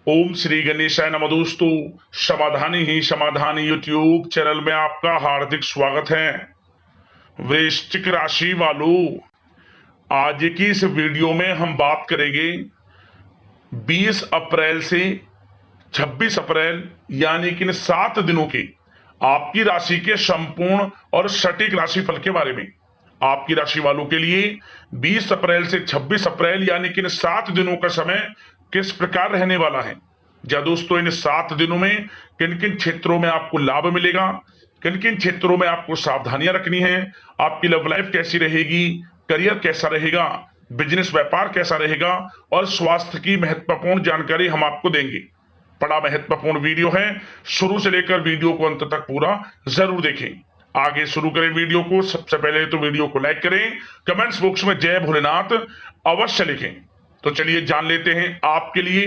ओम श्री गणेशाय नमः। दोस्तों, समाधानी ही समाधानी यूट्यूब चैनल में आपका हार्दिक स्वागत है। वृश्चिक राशि वालों, आज की इस वीडियो में हम बात करेंगे 20 अप्रैल से 26 अप्रैल यानी कि इन 7 दिनों के आपकी राशि के संपूर्ण और सटीक राशिफल के बारे में। आपकी राशि वालों के लिए 20 अप्रैल से 26 अप्रैल यानी कि इन 7 दिनों का समय किस प्रकार रहने वाला है। या दोस्तों, इन 7 दिनों में किन किन क्षेत्रों में आपको लाभ मिलेगा, किन किन क्षेत्रों में आपको सावधानियां रखनी है, आपकी लव लाइफ कैसी रहेगी, करियर कैसा रहेगा, बिजनेस व्यापार कैसा रहेगा और स्वास्थ्य की महत्वपूर्ण जानकारी हम आपको देंगे। बड़ा महत्वपूर्ण वीडियो है, शुरू से लेकर वीडियो को अंत तक पूरा जरूर देखें। आगे शुरू करें वीडियो को। सबसे पहले तो वीडियो को लाइक करें, कमेंट्स बॉक्स में जय भोलेनाथ अवश्य लिखें। तो चलिए जान लेते हैं आपके लिए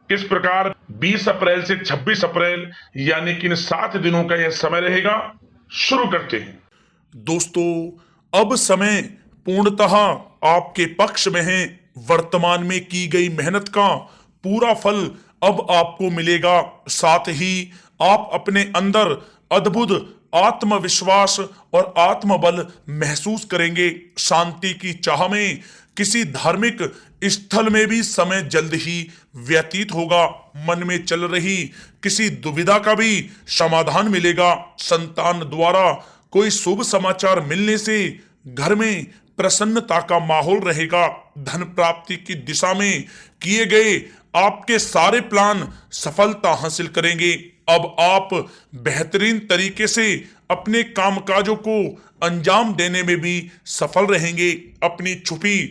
किस प्रकार 20 अप्रैल से 26 अप्रैल यानी कि इन 7 दिनों का यह समय रहेगा। शुरू करते हैं। दोस्तों, अब समय पूर्णतः आपके पक्ष में है। वर्तमान में की गई मेहनत का पूरा फल अब आपको मिलेगा। साथ ही आप अपने अंदर अद्भुत आत्मविश्वास और आत्मबल महसूस करेंगे। शांति की चाह में किसी धार्मिक स्थल में भी समय जल्द ही व्यतीत होगा। मन में चल रही किसी दुविधा का भी समाधान मिलेगा। संतान द्वारा कोई शुभ समाचार मिलने से घर में प्रसन्नता का माहौल रहेगा। धन प्राप्ति की दिशा में किए गए आपके सारे प्लान सफलता हासिल करेंगे। अब आप बेहतरीन तरीके से अपने कामकाजों को अंजाम देने में भी सफल रहेंगे। अपनी छुपी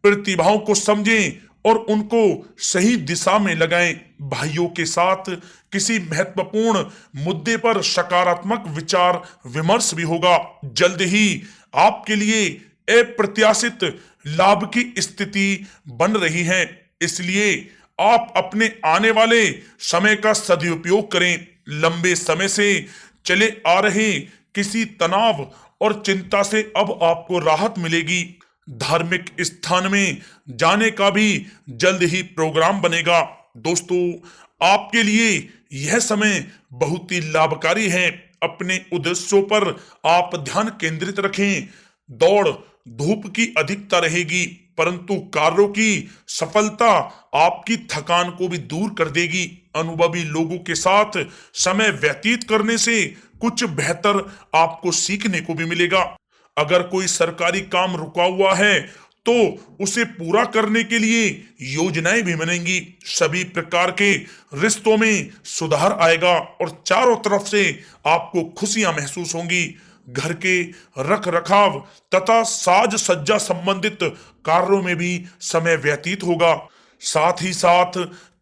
प्रतिभाओं को समझें और उनको सही दिशा में लगाएं। भाइयों के साथ किसी महत्वपूर्ण मुद्दे पर सकारात्मक विचार विमर्श भी होगा। जल्द ही आपके लिए अप्रत्याशित लाभ की स्थिति बन रही है, इसलिए आप अपने आने वाले समय का सदुपयोग करें। लंबे समय से चले आ रहे किसी तनाव और चिंता से अब आपको राहत मिलेगी। धार्मिक स्थान में जाने का भी जल्द ही प्रोग्राम बनेगा। दोस्तों, आपके लिए यह समय बहुत ही लाभकारी है। अपने उद्देश्यों पर आप ध्यान केंद्रित रखें। दौड़ धूप की अधिकता रहेगी, परंतु कार्यों की सफलता आपकी थकान को भी दूर कर देगी। अनुभवी लोगों के साथ समय व्यतीत करने से कुछ बेहतर आपको सीखने को भी मिलेगा। अगर कोई सरकारी काम रुका हुआ है तो उसे पूरा करने के लिए योजनाएं भी बनेंगी। सभी प्रकार के रिश्तों में सुधार आएगा और चारों तरफ से आपको खुशियां महसूस होंगी। घर के रख रखाव तथा साज सज्जा संबंधित कार्यों में भी समय व्यतीत होगा। साथ ही साथ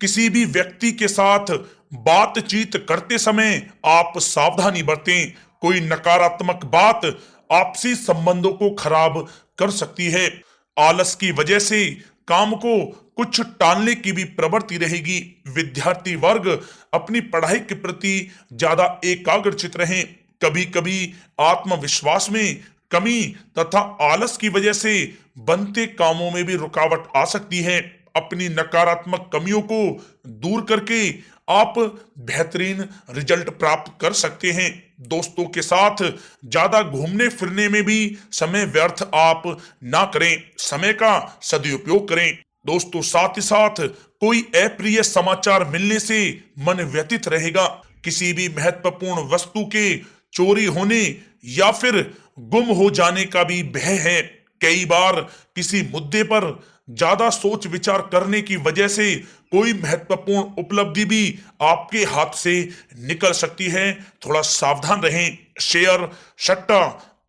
किसी भी व्यक्ति के साथ बातचीत करते समय आप सावधानी बरतें। कोई नकारात्मक बात आपसी संबंधों को खराब कर सकती है। आलस की वजह से काम को कुछ टालने की भी प्रवृत्ति रहेगी। विद्यार्थी वर्ग अपनी पढ़ाई के प्रति ज्यादा एकाग्रचित रहें। कभी कभी आत्मविश्वास में कमी तथा आलस की वजह से बनते कामों में भी रुकावट आ सकती है। अपनी नकारात्मक कमियों को दूर करके आप बेहतरीन रिजल्ट प्राप्त कर सकते हैं। दोस्तों के साथ ज्यादा घूमने फिरने में भी समय व्यर्थ आप ना करें, समय का सदुपयोग करें। दोस्तों, साथ ही साथ कोई अप्रिय समाचार मिलने से मन व्यतीत रहेगा। किसी भी महत्वपूर्ण वस्तु के चोरी होने या फिर गुम हो जाने का भी भय है। कई बार किसी मुद्दे पर ज्यादा सोच विचार करने की वजह से कोई महत्वपूर्ण उपलब्धि भी आपके हाथ से निकल सकती है। थोड़ा सावधान रहें। शेयर सट्टा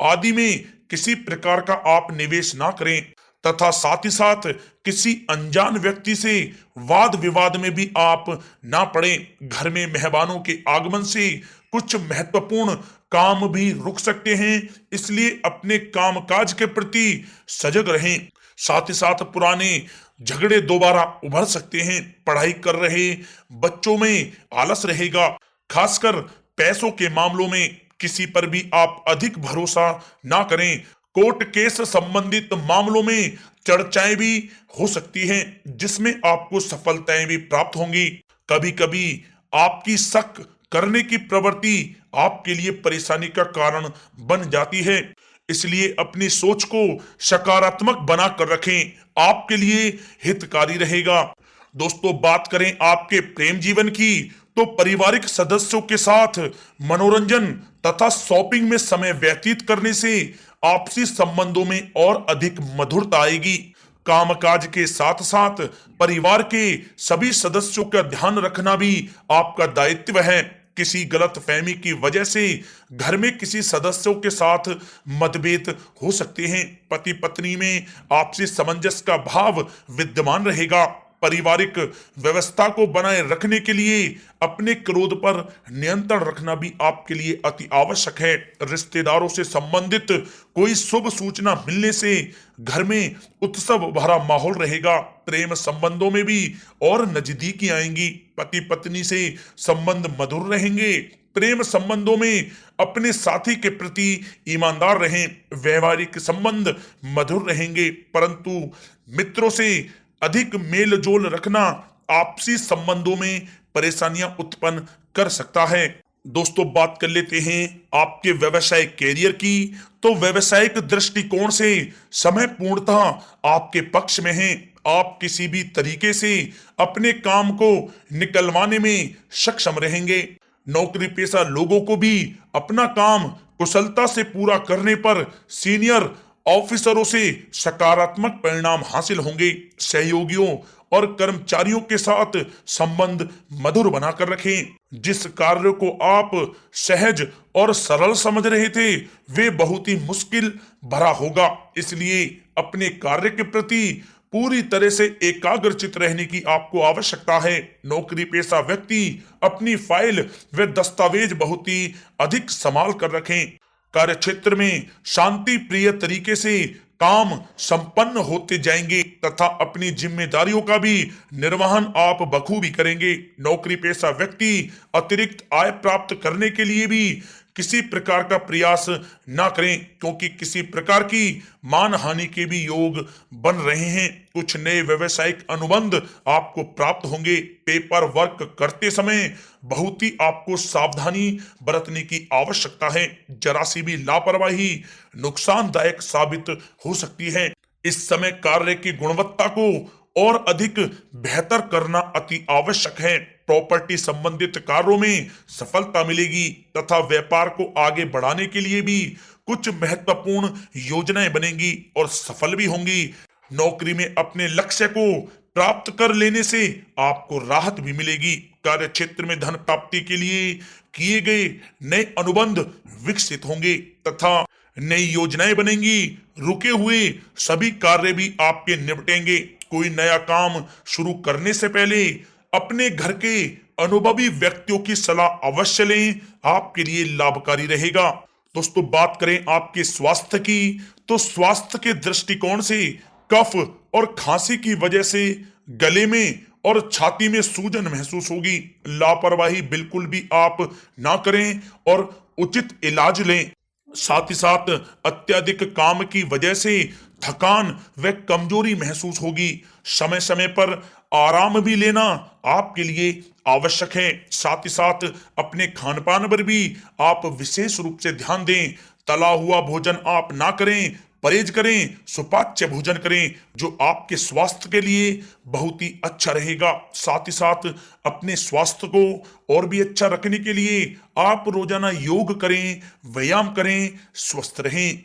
आदि में किसी प्रकार का आप निवेश ना करें तथा साथ ही साथ किसी अनजान व्यक्ति से वाद विवाद में भी आप ना पड़ें। घर में मेहमानों के आगमन से कुछ महत्वपूर्ण काम भी रुक सकते हैं, इसलिए अपने कामकाज के प्रति सजग रहें। साथ ही साथ पुराने झगड़े दोबारा उभर सकते हैं। पढ़ाई कर रहे बच्चों में आलस रहेगा। खासकर पैसों के मामलों में किसी पर भी आप अधिक भरोसा ना करें। कोर्ट केस संबंधित मामलों में चर्चाएं भी हो सकती हैं, जिसमें आपको सफलताएं भी प्राप्त होंगी। कभी कभी आपकी शक करने की प्रवृत्ति आपके लिए परेशानी का कारण बन जाती है, इसलिए अपनी सोच को सकारात्मक बना कर रखें, आपके लिए हितकारी रहेगा। दोस्तों, बात करें आपके प्रेम जीवन की, तो पारिवारिक सदस्यों के साथ मनोरंजन तथा शॉपिंग में समय व्यतीत करने से आपसी संबंधों में और अधिक मधुरता आएगी। कामकाज के साथ साथ परिवार के सभी सदस्यों का ध्यान रखना भी आपका दायित्व है। किसी गलत फहमी की वजह से घर में किसी सदस्यों के साथ मतभेद हो सकते हैं। पति पत्नी में आपसी सामंजस्य का भाव विद्यमान रहेगा। पारिवारिक व्यवस्था को बनाए रखने के लिए अपने क्रोध पर नियंत्रण रखना भी आपके लिए अति आवश्यक है। रिश्तेदारों से संबंधित कोई शुभ सूचना मिलने से घर में उत्सव भरा माहौल रहेगा। प्रेम संबंधों में भी और नजदीकी आएंगी। पति पत्नी से संबंध मधुर रहेंगे। प्रेम संबंधों में अपने साथी के प्रति ईमानदार रहें। वैवाहिक संबंध मधुर रहेंगे, परंतु मित्रों से अधिक मेल जोल रखना आपसी संबंधों में परेशानियां उत्पन्न कर सकता है। दोस्तों, बात कर लेते हैं आपके व्यवसायिक कैरियर की। तो व्यावसायिक दृष्टिकोण से समय पूर्णतः आपके पक्ष में है। आप किसी भी तरीके से अपने काम को निकलवाने में सक्षम रहेंगे। नौकरी पेशा लोगों को भी अपना काम कुशलता से पूरा करने पर सीनियर ऑफिसरों से सकारात्मक परिणाम हासिल होंगे। सहयोगियों और कर्मचारियों के साथ संबंध मधुर बनाकर रखें। जिस कार्य को आप सहज और सरल समझ रहे थे, वे बहुत ही मुश्किल भरा होगा। इसलिए अपने कार्य के प्रति पूरी तरह से एकाग्रचित रहने की आपको आवश्यकता है। नौकरी पेशा व्यक्ति अपनी फाइल व दस्तावेज बहुत ही अधिक संभाल कर रखें। कार्य क्षेत्र में शांति प्रिय तरीके से काम संपन्न होते जाएंगे तथा अपनी जिम्मेदारियों का भी निर्वहन आप बखूबी करेंगे। नौकरी पेशा व्यक्ति अतिरिक्त आय प्राप्त करने के लिए भी किसी प्रकार का प्रयास ना करें, क्योंकि किसी प्रकार की मान हानि के भी योग बन रहे हैं। कुछ नए व्यवसायिक अनुबंध आपको प्राप्त होंगे। पेपर वर्क करते समय बहुत ही आपको सावधानी बरतने की आवश्यकता है। जरा सी भी लापरवाही नुकसानदायक साबित हो सकती है। इस समय कार्य की गुणवत्ता को और अधिक बेहतर करना अति आवश्यक है। प्रॉपर्टी संबंधित कार्यों में सफलता मिलेगी तथा व्यापार को आगे बढ़ाने के लिए भी कुछ महत्वपूर्ण योजनाएं बनेंगी और सफल भी होंगी। नौकरी में अपने लक्ष्य को प्राप्त कर लेने से आपको राहत भी मिलेगी। कार्य क्षेत्र में धन प्राप्ति के लिए किए गए नए अनुबंध विकसित होंगे तथा नई योजनाएं बनेंगी। रुके हुए सभी कार्य भी आपके निपटेंगे। कोई नया काम शुरू करने से पहले अपने घर के अनुभवी व्यक्तियों की सलाह अवश्य लें, आपके लिए लाभकारी रहेगा। दोस्तों, बात करें आपके स्वास्थ्य की, तो स्वास्थ्य के दृष्टिकोण से कफ और खांसी की वजह से गले में और छाती में सूजन महसूस होगी। लापरवाही बिल्कुल भी आप ना करें और उचित इलाज लें। साथ ही साथ अत्यधिक काम की वजह से थकान व कमजोरी महसूस होगी। समय समय पर आराम भी लेना आपके लिए आवश्यक है। साथ ही साथ अपने खान पान पर भी आप विशेष रूप से ध्यान दें। तला हुआ भोजन आप ना करें, परहेज करें, सुपाच्य भोजन करें, जो आपके स्वास्थ्य के लिए बहुत ही अच्छा रहेगा। साथ ही साथ अपने स्वास्थ्य को और भी अच्छा रखने के लिए आप रोजाना योग करें, व्यायाम करें, स्वस्थ रहें।